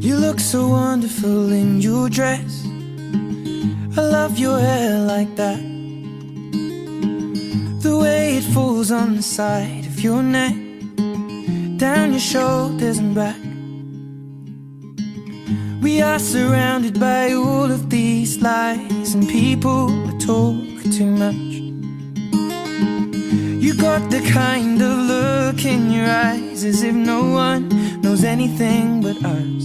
You look so wonderful in your dress. I love your hair like that, the way it falls on the side of your neck, down your shoulders and back. We are surrounded by all of these lies, and people that talk too much. You got the kind of look in your eyes as if no one knows anything but us.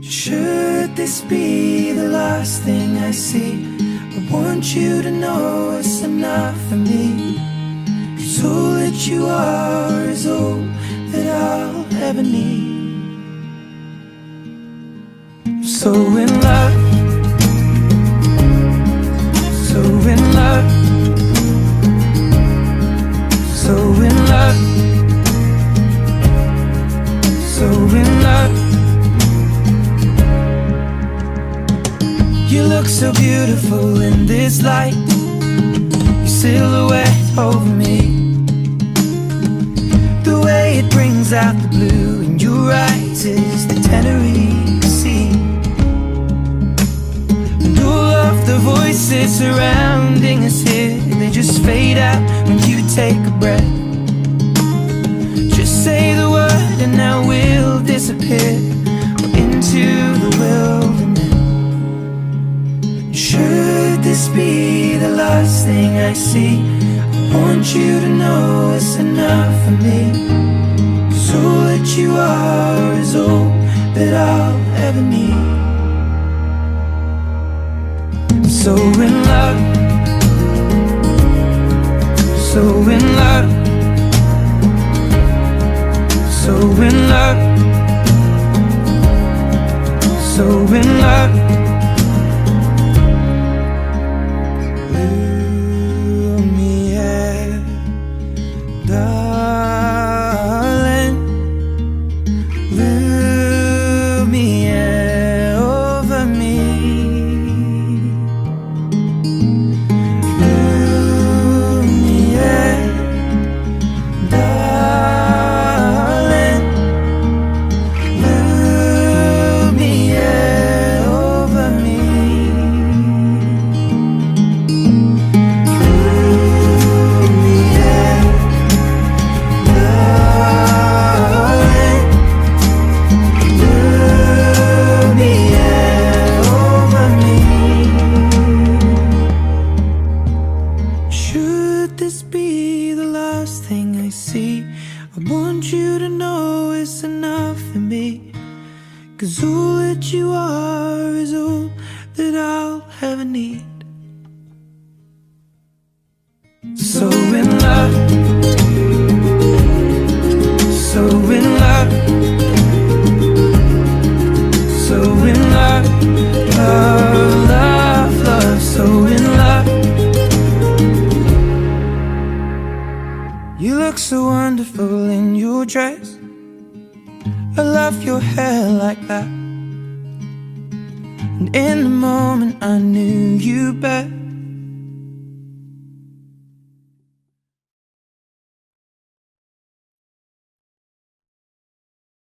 Should this be the last thing I see, I want you to know it's enough for me. 'Cause all that you are is all that I'll ever need. So in love, so in love, so in love, so in love. You look so beautiful in this light, your silhouette over me, the way it brings out the blue in your eyes is the Tenerife Sea. And all of the voices surrounding us here, they just fade out when you take a breath. Just say the word and now we'll disappear into the wilderness. Should this be the last thing I see, I want you to know it's enough for me. 'Cause all that you are is all that I'll ever need. So in love, so in love, so in love, so in love. Darling, Lumiere over me, Lumiere, darling, Lumiere over me, Lumiere. Should this be the last thing I see, I want you to know it's enough for me. 'Cause all that you are is all that I'll ever need. So in love, so in love, so in love, love, love, love, so in love. You look so wonderful in your dress. I love your hair like that. And in the moment I knew you better.